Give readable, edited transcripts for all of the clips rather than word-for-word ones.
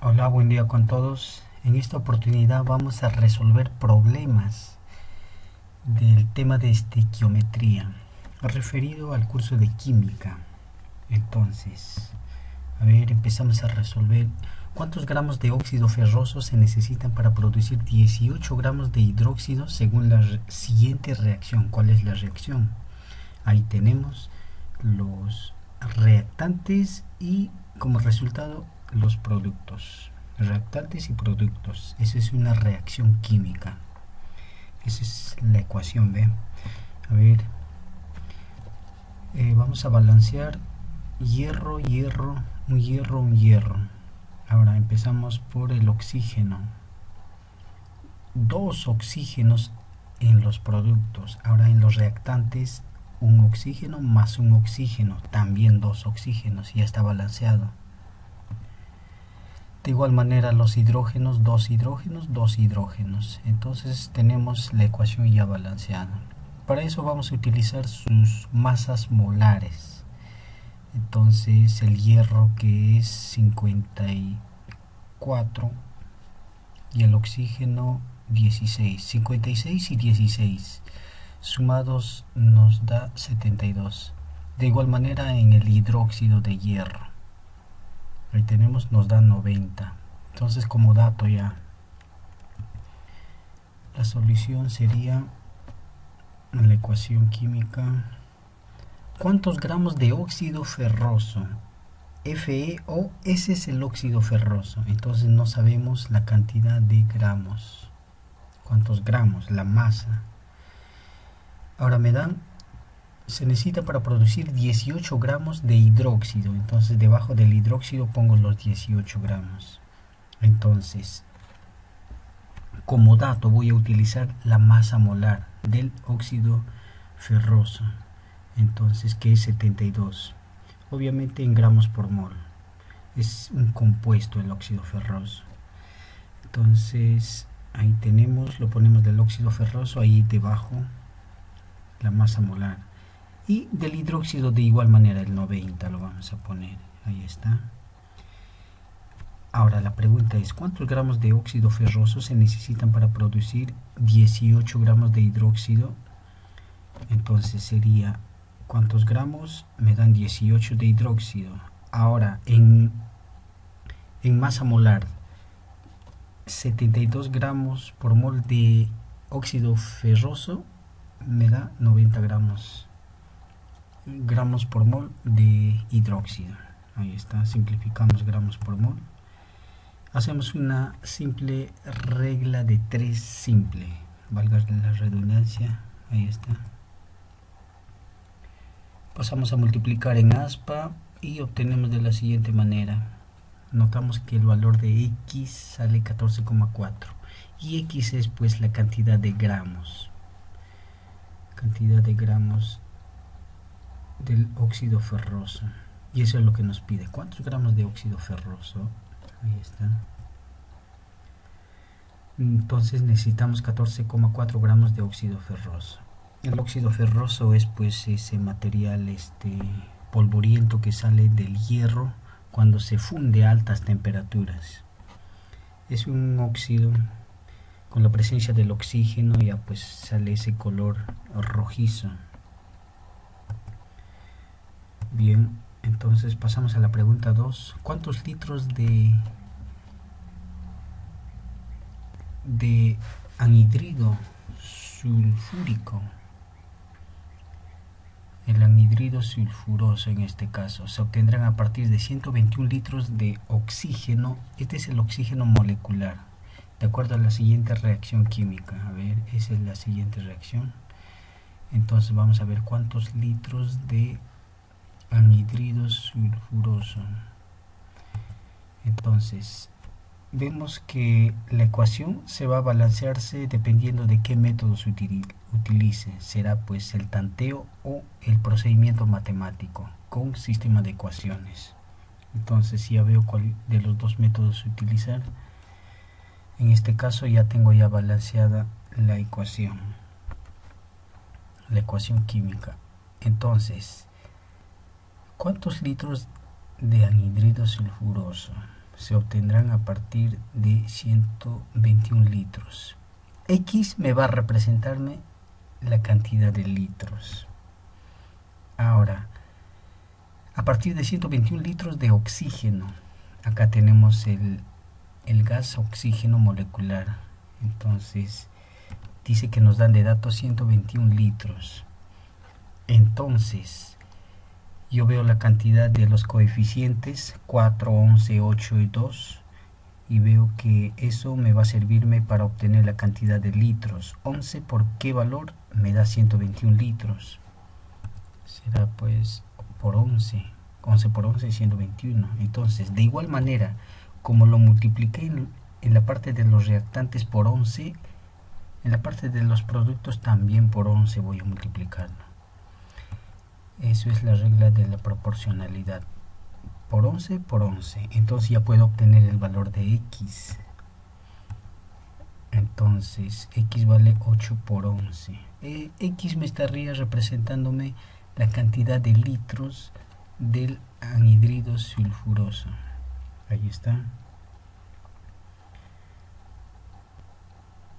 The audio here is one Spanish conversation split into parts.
Hola, buen día con todos. En esta oportunidad vamos a resolver problemas del tema de estequiometría referido al curso de química. Entonces, empezamos a resolver. ¿Cuántos gramos de óxido ferroso se necesitan para producir 18 gramos de hidróxido según la siguiente reacción? ¿Cuál es la reacción? Ahí tenemos los reactantes y como resultado los productos. Reactantes y productos. Esa es una reacción química. Esa es la ecuación B. Vamos a balancear hierro, hierro, un hierro, un hierro. Ahora empezamos por el oxígeno. Dos oxígenos en los productos. Ahora en los reactantes, un oxígeno más un oxígeno. También dos oxígenos. Ya está balanceado. De igual manera los hidrógenos, dos hidrógenos, dos hidrógenos. Entonces tenemos la ecuación ya balanceada. Para eso vamos a utilizar sus masas molares. Entonces el hierro, que es 54, y el oxígeno 16. 56 y 16 sumados nos da 72. De igual manera en el hidróxido de hierro, ahí tenemos, nos da 90. Entonces, como dato ya, la solución sería la ecuación química. ¿Cuántos gramos de óxido ferroso? FeO, ese es el óxido ferroso. Entonces no sabemos la cantidad de gramos. ¿Cuántos gramos? La masa. Ahora se necesita para producir 18 gramos de hidróxido. Entonces debajo del hidróxido pongo los 18 gramos. Entonces, como dato voy a utilizar la masa molar del óxido ferroso. Entonces, que es 72. Obviamente en gramos por mol. Es un compuesto el óxido ferroso. Entonces, ahí tenemos, lo ponemos del óxido ferroso, ahí debajo la masa molar. Y del hidróxido de igual manera, el 90 lo vamos a poner. Ahí está. Ahora la pregunta es, ¿cuántos gramos de óxido ferroso se necesitan para producir 18 gramos de hidróxido? Entonces sería, ¿cuántos gramos? Me dan 18 de hidróxido. Ahora, en masa molar, 72 gramos por mol de óxido ferroso me da 90 gramos por mol de hidróxido. Ahí está, simplificamos gramos por mol. Hacemos una simple regla de 3 simple, valga la redundancia. Ahí está. Pasamos a multiplicar en aspa y obtenemos de la siguiente manera. Notamos que el valor de X sale 14,4 y X es pues la cantidad de gramos. Cantidad de gramos del óxido ferroso. Y eso es lo que nos pide. ¿Cuántos gramos de óxido ferroso? Ahí está. Entonces necesitamos 14,4 gramos de óxido ferroso. El óxido ferroso es pues ese material polvoriento que sale del hierro cuando se funde a altas temperaturas. Es un óxido con la presencia del oxígeno, ya pues sale ese color rojizo. Bien, entonces pasamos a la pregunta 2. ¿Cuántos litros de anhidrido sulfúrico? El anhidrido sulfuroso en este caso se obtendrán a partir de 121 litros de oxígeno. Este es el oxígeno molecular, de acuerdo a la siguiente reacción química. Esa es la siguiente reacción. Entonces vamos a ver cuántos litros de anhidrido sulfuroso. Entonces vemos que la ecuación se va a balancearse dependiendo de qué método se utilice. Será pues el tanteo o el procedimiento matemático con sistema de ecuaciones. Entonces ya veo cuál de los dos métodos utilizar. En este caso ya tengo ya balanceada la ecuación química. Entonces, ¿cuántos litros de anhidrido sulfuroso? se obtendrán a partir de 121 litros. X me va a representarme la cantidad de litros. Ahora, a partir de 121 litros de oxígeno, acá tenemos el gas oxígeno molecular. Entonces, dice que nos dan de datos 121 litros. Entonces, yo veo la cantidad de los coeficientes 4, 11, 8 y 2 y veo que eso me va a servirme para obtener la cantidad de litros. 11 por qué valor me da 121 litros. Será pues por 11. 11 por 11 es 121. Entonces, de igual manera, como lo multipliqué en la parte de los reactantes por 11, en la parte de los productos también por 11 voy a multiplicarlo. Eso es la regla de la proporcionalidad. Por 11 por 11. Entonces ya puedo obtener el valor de X. Entonces X vale 8 por 11. X me estaría representándome la cantidad de litros del anhidrido sulfuroso. Ahí está.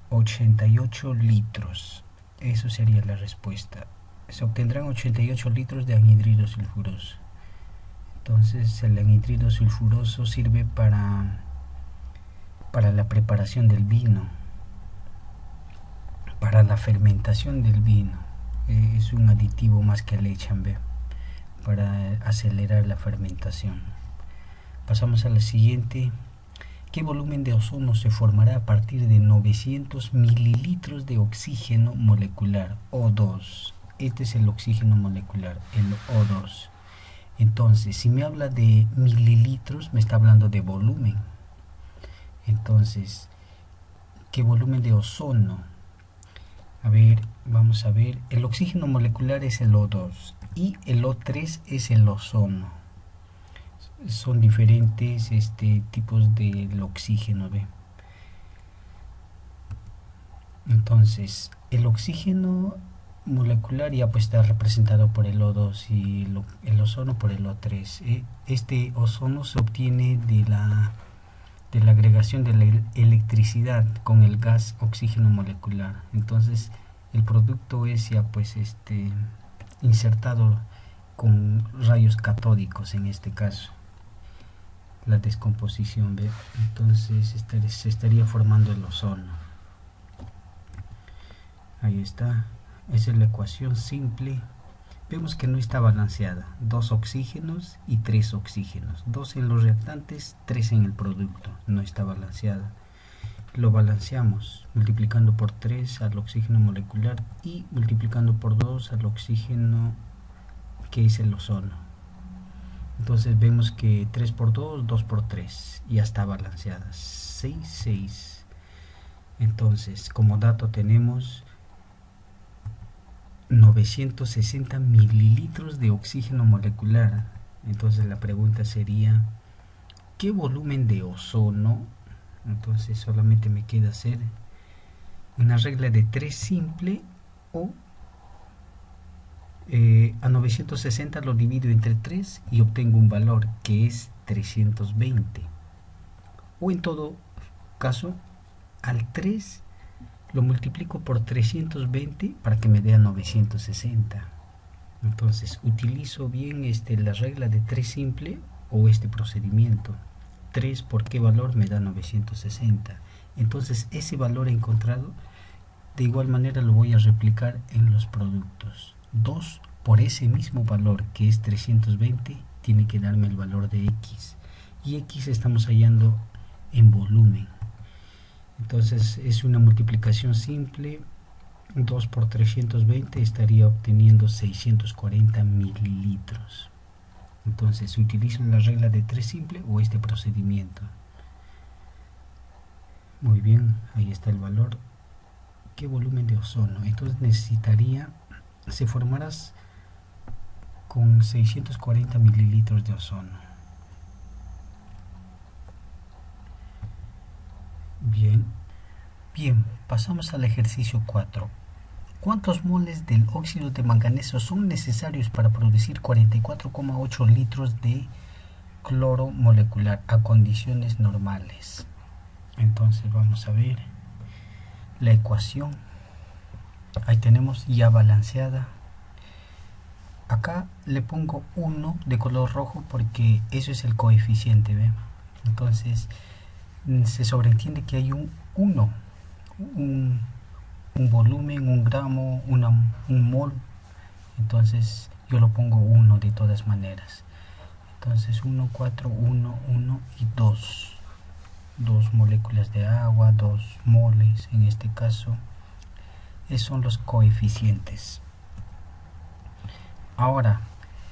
88 litros. Eso sería la respuesta. Se obtendrán 88 litros de anhidrido sulfuroso. Entonces el anhidrido sulfuroso sirve para la preparación del vino, para la fermentación del vino. Es un aditivo más que le echan, ¿ve? Para acelerar la fermentación. Pasamos a la siguiente. ¿Qué volumen de ozono se formará a partir de 900 mililitros de oxígeno molecular, O2? Este es el oxígeno molecular, el O2. Entonces, si me habla de mililitros, me está hablando de volumen. Entonces, ¿qué volumen de ozono? A ver, vamos a ver. El oxígeno molecular es el O2 y el O3 es el ozono. Son diferentes tipos del oxígeno, ¿ve? Entonces, el oxígeno molecular ya pues está representado por el O2 y el ozono por el O3. Este ozono se obtiene de la agregación de la electricidad con el gas oxígeno molecular. Entonces el producto es ya pues insertado con rayos catódicos, en este caso la descomposición, ¿ve? Entonces se estaría formando el ozono. Ahí está. Esa es la ecuación simple. Vemos que no está balanceada. 2 oxígenos y 3 oxígenos. 2 en los reactantes, 3 en el producto. No está balanceada. Lo balanceamos multiplicando por 3 al oxígeno molecular y multiplicando por 2 al oxígeno que es el ozono. Entonces vemos que 3 por 2, 2 por 3. Ya está balanceada. 6, 6. Entonces, como dato tenemos 960 mililitros de oxígeno molecular. Entonces la pregunta sería, ¿qué volumen de ozono? Entonces solamente me queda hacer una regla de 3 simple, o a 960 lo divido entre 3 y obtengo un valor que es 320. O en todo caso, al 3 lo multiplico por 320 para que me dé a 960. Entonces utilizo bien la regla de 3 simple o este procedimiento. 3 por qué valor me da 960. Entonces ese valor encontrado de igual manera lo voy a replicar en los productos. 2 por ese mismo valor que es 320 tiene que darme el valor de X. Y X estamos hallando en volumen. Entonces es una multiplicación simple. 2 por 320 estaría obteniendo 640 mililitros. Entonces utilizo la regla de 3 simple o este procedimiento. Muy bien, ahí está el valor. ¿Qué volumen de ozono? Entonces necesitaría, se formará con 640 mililitros de ozono. Bien, pasamos al ejercicio 4. ¿Cuántos moles del óxido de manganeso son necesarios para producir 44,8 litros de cloro molecular a condiciones normales. Entonces vamos a ver la ecuación. Ahí tenemos ya balanceada. Acá le pongo 1 de color rojo porque eso es el coeficiente, ¿ve? Entonces se sobreentiende que hay un 1, un volumen, un gramo, un mol. Entonces yo lo pongo 1 de todas maneras. Entonces 1, 4, 1, 1 y 2. 2 moléculas de agua, 2 moles en este caso. Esos son los coeficientes. Ahora,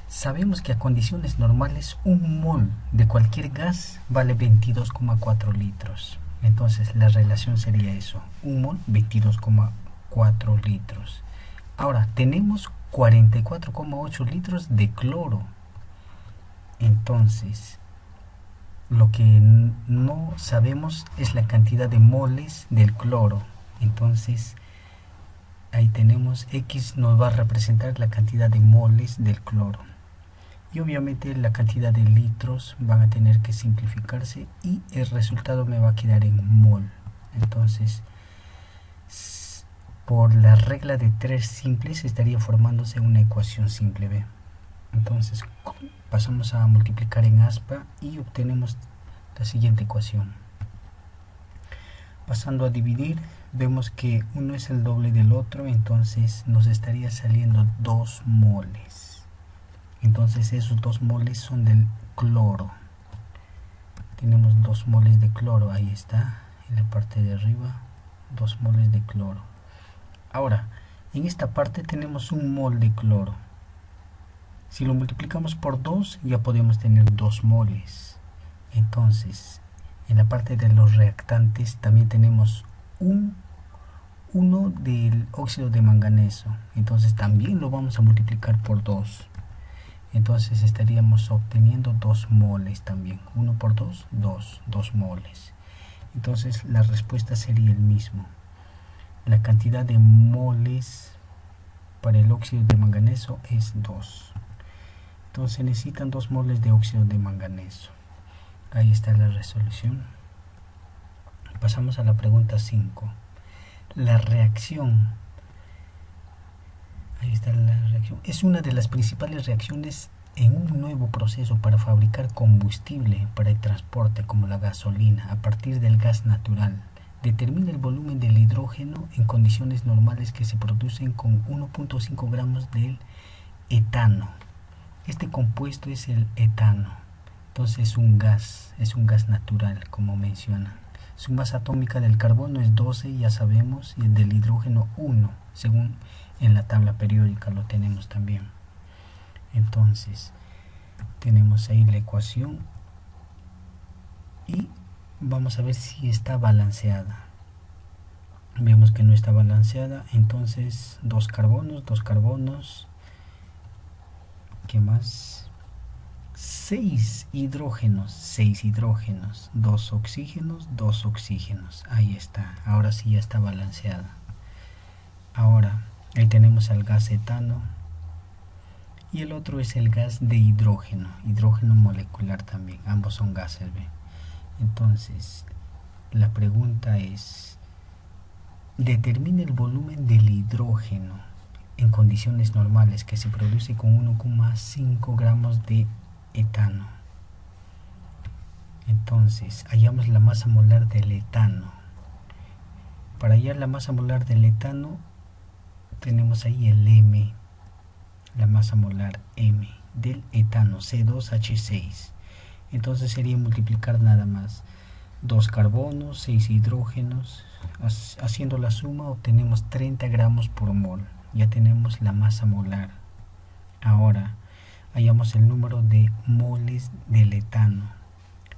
sabemos que a condiciones normales un mol de cualquier gas vale 22,4 litros. Entonces la relación sería eso, un mol 22,4 litros. Ahora, tenemos 44,8 litros de cloro. Entonces, lo que no sabemos es la cantidad de moles del cloro. Entonces, ahí tenemos X nos va a representar la cantidad de moles del cloro. Y obviamente la cantidad de litros van a tener que simplificarse y el resultado me va a quedar en mol. Entonces, por la regla de 3 simples estaría formándose una ecuación simple, ¿ve? Entonces pasamos a multiplicar en aspa y obtenemos la siguiente ecuación. Pasando a dividir, vemos que uno es el doble del otro, entonces nos estaría saliendo 2 moles. Entonces esos 2 moles son del cloro. Tenemos 2 moles de cloro, ahí está, en la parte de arriba, 2 moles de cloro. Ahora, en esta parte tenemos un mol de cloro. Si lo multiplicamos por 2, ya podemos tener 2 moles. Entonces, en la parte de los reactantes también tenemos 1 del óxido de manganeso. Entonces también lo vamos a multiplicar por 2. Entonces estaríamos obteniendo 2 moles también. 1 por 2, 2 moles. Entonces la respuesta sería el mismo. La cantidad de moles para el óxido de manganeso es 2. Entonces necesitan 2 moles de óxido de manganeso. Ahí está la resolución. Pasamos a la pregunta 5. La reacción. Ahí está la reacción. Es una de las principales reacciones en un nuevo proceso para fabricar combustible para el transporte como la gasolina a partir del gas natural. Determina el volumen del hidrógeno en condiciones normales que se producen con 1.5 gramos del etano. Este compuesto es el etano. Entonces es un gas natural, como menciona. Su masa atómica del carbono es 12, ya sabemos, y el del hidrógeno 1, según en la tabla periódica lo tenemos también. Entonces, tenemos ahí la ecuación y vamos a ver si está balanceada. Vemos que no está balanceada, entonces 2 carbonos, ¿qué más? 6 hidrógenos, 2 oxígenos, ahí está, ahora sí ya está balanceada. Ahora, ahí tenemos al gas etano y el otro es el gas de hidrógeno molecular también, ambos son gases, ¿ve? Entonces, la pregunta es, determine el volumen del hidrógeno en condiciones normales que se produce con 1,5 gramos de etano. Entonces hallamos la masa molar del etano. Para hallar la masa molar del etano tenemos ahí el M, la masa molar M del etano, C2H6. Entonces sería multiplicar nada más 2 carbonos, 6 hidrógenos, haciendo la suma obtenemos 30 gramos por mol. Ya tenemos la masa molar. Ahora hallamos el número de moles del etano.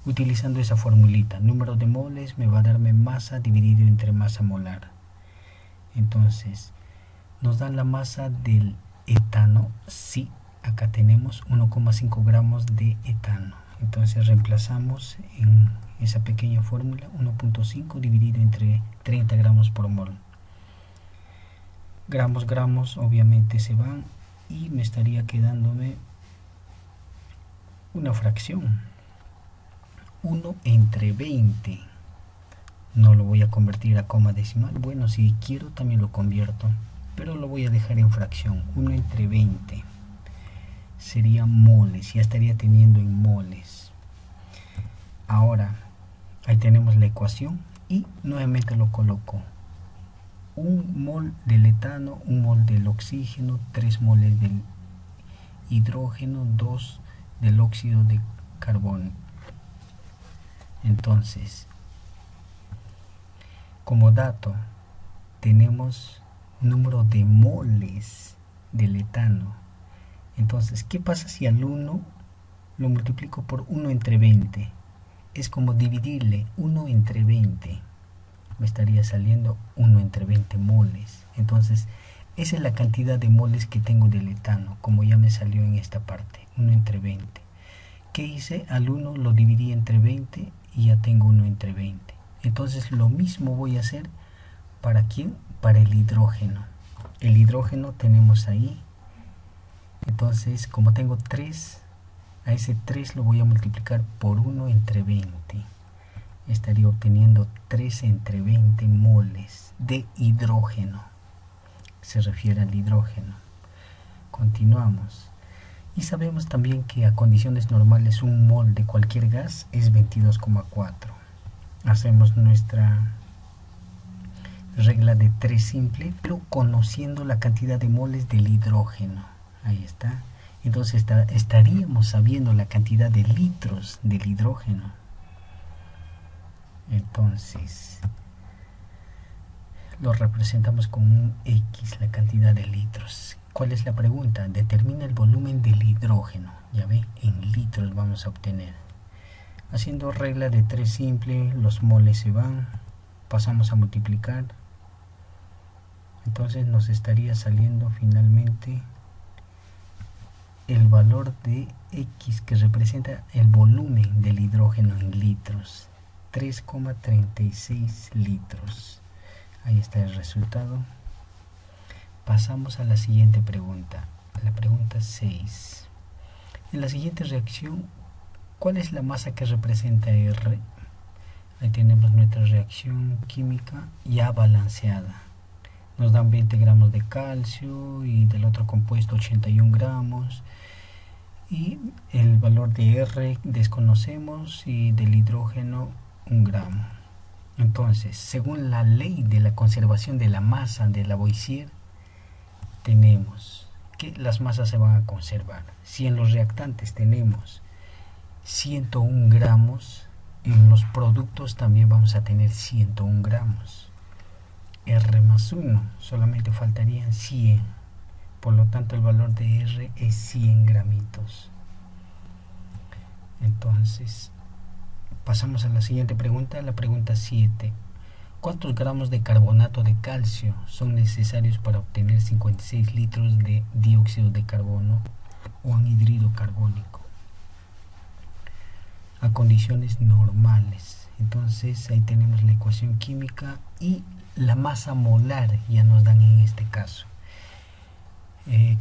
Utilizando esa formulita, número de moles me va a darme masa dividido entre masa molar. Entonces, ¿nos dan la masa del etano? Sí, acá tenemos 1,5 gramos de etano. Entonces reemplazamos en esa pequeña fórmula 1.5 dividido entre 30 gramos por mol. Gramos obviamente se van y me estaría quedándome una fracción. 1 entre 20. No lo voy a convertir a coma decimal. Bueno, si quiero también lo convierto, pero lo voy a dejar en fracción. 1 entre 20 sería moles, ya estaría teniendo en moles. Ahora, ahí tenemos la ecuación y nuevamente lo coloco. 1 mol del etano, 1 mol del oxígeno, 3 moles del hidrógeno, 2 del óxido de carbono. Entonces, como dato, tenemos número de moles del etano. Entonces, ¿qué pasa si al 1 lo multiplico por 1 entre 20? Es como dividirle 1 entre 20. Me estaría saliendo 1 entre 20 moles. Entonces, esa es la cantidad de moles que tengo del etano, como ya me salió en esta parte, 1 entre 20. ¿Qué hice? Al 1 lo dividí entre 20 y ya tengo 1 entre 20. Entonces, lo mismo voy a hacer ¿para quién? Para el hidrógeno. El hidrógeno tenemos ahí. Entonces, como tengo 3, a ese 3 lo voy a multiplicar por 1 entre 20. Estaría obteniendo 3 entre 20 moles de hidrógeno. Se refiere al hidrógeno. Continuamos. Y sabemos también que a condiciones normales un mol de cualquier gas es 22,4. Hacemos nuestra regla de 3 simple, pero conociendo la cantidad de moles del hidrógeno. Ahí está. Entonces estaríamos sabiendo la cantidad de litros del hidrógeno. Entonces, lo representamos con un X, la cantidad de litros. ¿Cuál es la pregunta? Determina el volumen del hidrógeno. Ya ve, en litros vamos a obtener. Haciendo regla de 3 simple, los moles se van, pasamos a multiplicar. Entonces nos estaría saliendo finalmente el valor de X que representa el volumen del hidrógeno en litros. 3,36 litros. Ahí está el resultado. Pasamos a la siguiente pregunta, la pregunta 6. En la siguiente reacción, ¿cuál es la masa que representa R? Ahí tenemos nuestra reacción química ya balanceada. Nos dan 20 gramos de calcio y del otro compuesto 81 gramos. Y el valor de R desconocemos y del hidrógeno 1 gramo. Entonces, según la ley de la conservación de la masa de Lavoisier, tenemos que las masas se van a conservar. Si en los reactantes tenemos 101 gramos, en los productos también vamos a tener 101 gramos. R más 1, solamente faltarían 100. Por lo tanto, el valor de R es 100 gramitos. Entonces, pasamos a la siguiente pregunta, la pregunta 7. ¿Cuántos gramos de carbonato de calcio son necesarios para obtener 56 litros de dióxido de carbono o anhídrido carbónico? A condiciones normales. Entonces ahí tenemos la ecuación química y la masa molar ya nos dan en este caso.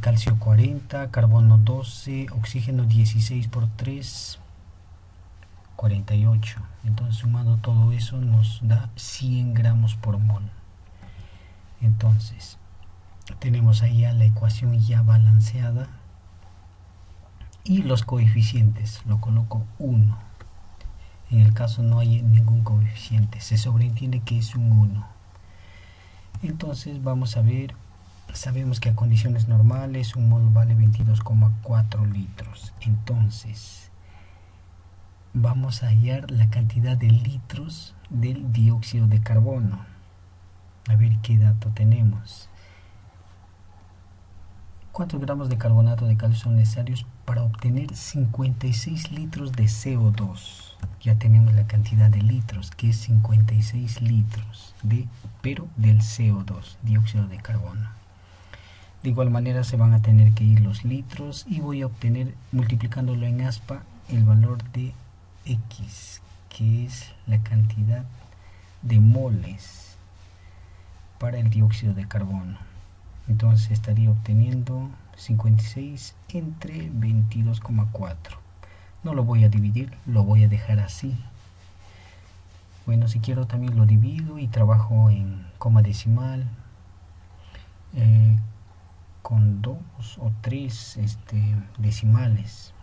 Calcio 40, carbono 12, oxígeno 16 por 3, 48. Entonces sumando todo eso nos da 100 gramos por mol. Entonces tenemos ahí ya la ecuación ya balanceada y los coeficientes lo coloco 1. En el caso no hay ningún coeficiente, se sobreentiende que es un 1. Entonces vamos a ver, sabemos que a condiciones normales un mol vale 22,4 litros. Entonces vamos a hallar la cantidad de litros del dióxido de carbono. A ver qué dato tenemos. ¿Cuántos gramos de carbonato de calcio son necesarios para obtener 56 litros de CO2? Ya tenemos la cantidad de litros, que es 56 litros, pero del CO2, dióxido de carbono. De igual manera se van a tener que ir los litros y voy a obtener, multiplicándolo en aspa, el valor de X, que es la cantidad de moles para el dióxido de carbono. Entonces estaría obteniendo 56 entre 22,4. No lo voy a dividir, lo voy a dejar así. Bueno, si quiero también lo divido y trabajo en coma decimal, con 2 o 3 decimales.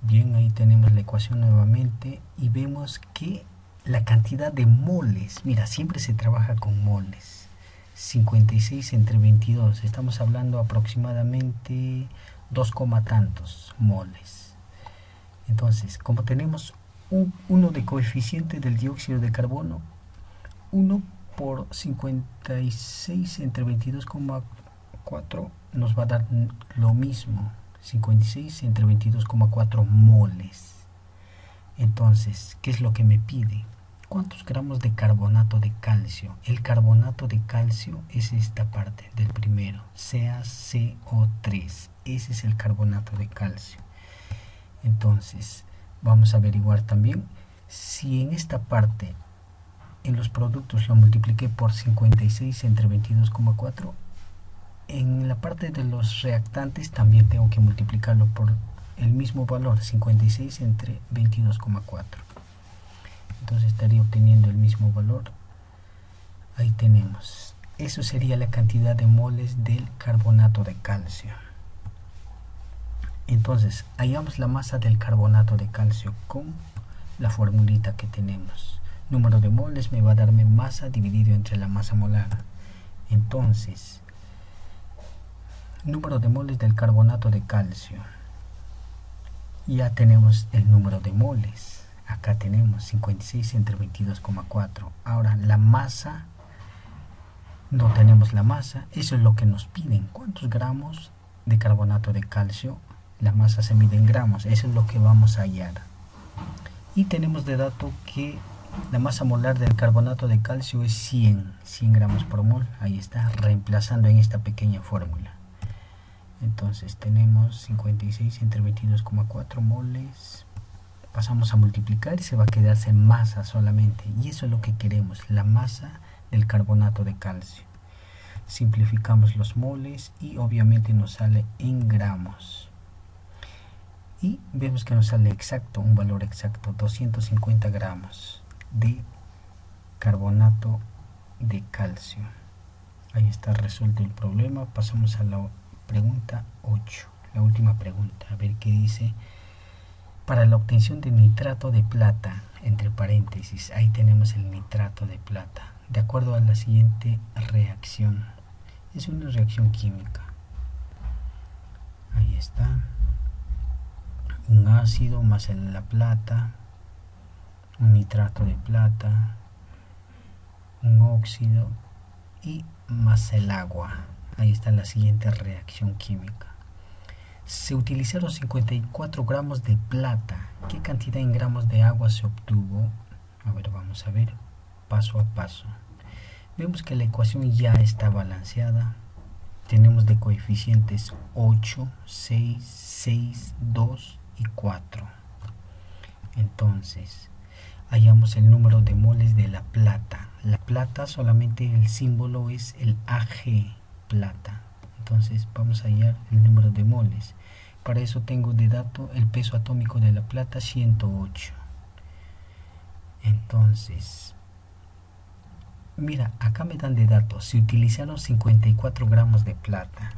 Bien, ahí tenemos la ecuación nuevamente y vemos que la cantidad de moles, mira, siempre se trabaja con moles. 56 entre 22, estamos hablando aproximadamente 2, tantos moles. Entonces, como tenemos uno de coeficiente del dióxido de carbono, 1 por 56 entre 22,4 nos va a dar lo mismo, 56 entre 22,4 moles. Entonces, ¿qué es lo que me pide? ¿Cuántos gramos de carbonato de calcio? El carbonato de calcio es esta parte del primero, CaCO3. Ese es el carbonato de calcio. Entonces, vamos a averiguar también si en esta parte, en los productos lo multipliqué por 56 entre 22,4. En la parte de los reactantes también tengo que multiplicarlo por el mismo valor, 56 entre 22,4. Entonces estaría obteniendo el mismo valor. Ahí tenemos. Eso sería la cantidad de moles del carbonato de calcio. Entonces, hallamos la masa del carbonato de calcio con la formulita que tenemos. Número de moles me va a darme masa dividido entre la masa molar. Entonces, número de moles del carbonato de calcio. Ya tenemos el número de moles. Acá tenemos 56 entre 22,4. Ahora la masa, no tenemos la masa. Eso es lo que nos piden. ¿Cuántos gramos de carbonato de calcio? La masa se mide en gramos. Eso es lo que vamos a hallar. Y tenemos de dato que la masa molar del carbonato de calcio es 100 gramos por mol. Ahí está, reemplazando en esta pequeña fórmula. Entonces tenemos 56 entre 22,4 moles. Pasamos a multiplicar y se va a quedarse masa solamente. Y eso es lo que queremos, la masa del carbonato de calcio. Simplificamos los moles y obviamente nos sale en gramos. Y vemos que nos sale exacto, un valor exacto, 250 gramos de carbonato de calcio. Ahí está resuelto el problema. Pasamos a la pregunta 8, la última pregunta, a ver qué dice. Para la obtención de nitrato de plata, entre paréntesis, ahí tenemos el nitrato de plata, de acuerdo a la siguiente reacción. Es una reacción química. Ahí está. Un ácido más la plata, un nitrato de plata, un óxido y más el agua. Ahí está la siguiente reacción química. Se utilizaron 54 gramos de plata. ¿Qué cantidad en gramos de agua se obtuvo? A ver, vamos a ver paso a paso. Vemos que la ecuación ya está balanceada. Tenemos de coeficientes 8, 6, 6, 2 y 4. Entonces, hallamos el número de moles de la plata. La plata solamente el símbolo es el Ag, plata. Entonces vamos a hallar el número de moles. Para eso tengo de dato el peso atómico de la plata, 108. Entonces, mira, acá me dan de dato, se utilizaron 54 gramos de plata.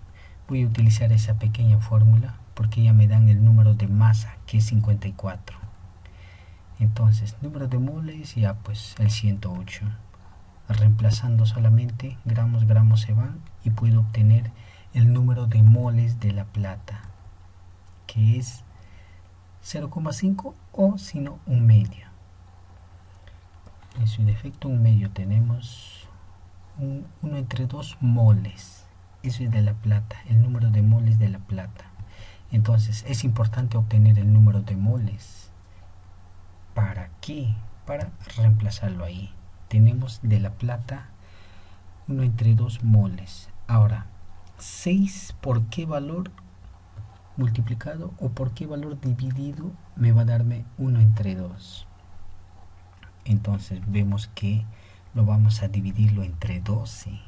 Voy a utilizar esa pequeña fórmula porque ya me dan el número de masa, que es 54. Entonces, número de moles, ya pues el 108. Reemplazando solamente gramos, gramos se van y puedo obtener el número de moles de la plata, que es 0,5 o si no un medio. En su defecto un medio tenemos 1 entre 2 moles. Eso es de la plata, el número de moles de la plata. Entonces es importante obtener el número de moles. ¿Para qué? Para reemplazarlo ahí. Tenemos de la plata 1 entre 2 moles. Ahora, 6 por qué valor multiplicado o por qué valor dividido me va a darme 1 entre 2. Entonces vemos que lo vamos a dividirlo entre 12.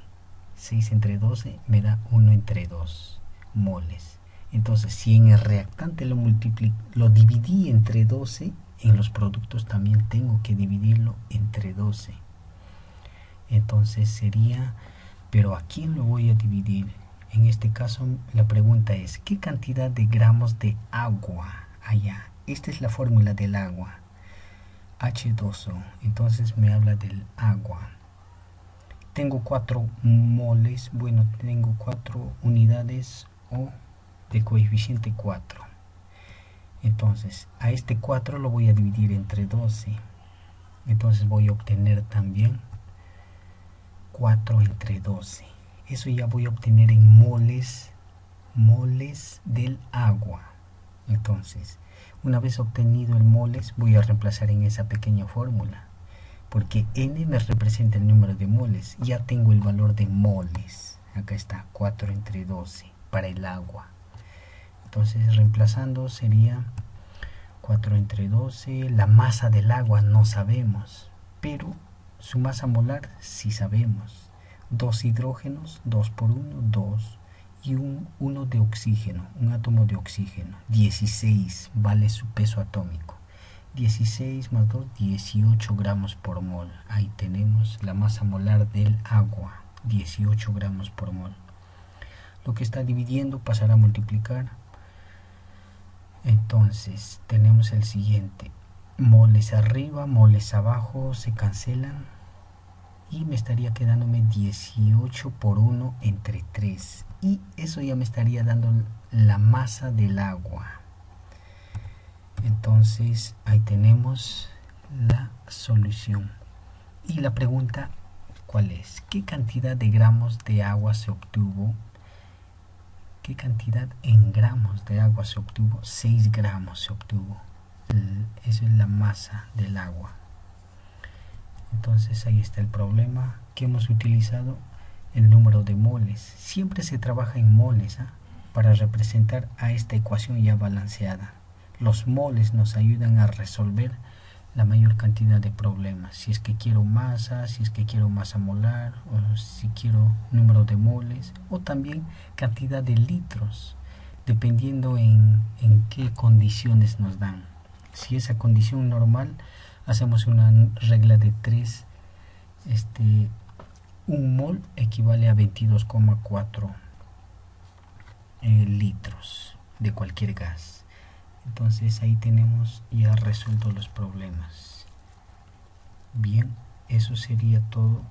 6 entre 12 me da 1 entre 2 moles. Entonces si en el reactante lo dividí entre 12, en los productos también tengo que dividirlo entre 12. Entonces sería, pero ¿a quién lo voy a dividir? En este caso la pregunta es, ¿qué cantidad de gramos de agua allá? Esta es la fórmula del agua, H2O. Entonces me habla del agua. Tengo 4 moles, bueno, tengo 4 unidades O de coeficiente 4. Entonces a este 4 lo voy a dividir entre 12. Entonces voy a obtener también 4 entre 12. Eso ya voy a obtener en moles del agua. Entonces, una vez obtenido el moles, voy a reemplazar en esa pequeña fórmula, porque n me representa el número de moles. Ya tengo el valor de moles. Acá está, 4 entre 12 para el agua. Entonces, reemplazando sería 4 entre 12. La masa del agua no sabemos, pero su masa molar sí sabemos. 2 hidrógenos, 2 por 1, 2. Y uno de oxígeno, un átomo de oxígeno. 16 vale su peso atómico. 16 más 2, 18 gramos por mol. Ahí tenemos la masa molar del agua, 18 gramos por mol. Lo que está dividiendo pasará a multiplicar. Entonces tenemos el siguiente: moles arriba, moles abajo, se cancelan y me estaría quedándome 18 por 1 entre 3, y eso ya me estaría dando la masa del agua. Entonces ahí tenemos la solución. Y la pregunta, ¿cuál es? ¿Qué cantidad de gramos de agua se obtuvo? ¿Qué cantidad en gramos de agua se obtuvo? 6 gramos se obtuvo. Eso es la masa del agua. Entonces ahí está el problema que hemos utilizado, el número de moles. Siempre se trabaja en moles para representar a esta ecuación ya balanceada. Los moles nos ayudan a resolver la mayor cantidad de problemas. Si es que quiero masa, si es que quiero masa molar, o si quiero número de moles, o también cantidad de litros, dependiendo en qué condiciones nos dan. Si esa condición normal, hacemos una regla de 3. Un mol equivale a 22,4 litros de cualquier gas. Entonces ahí tenemos ya resuelto los problemas. Bien, eso sería todo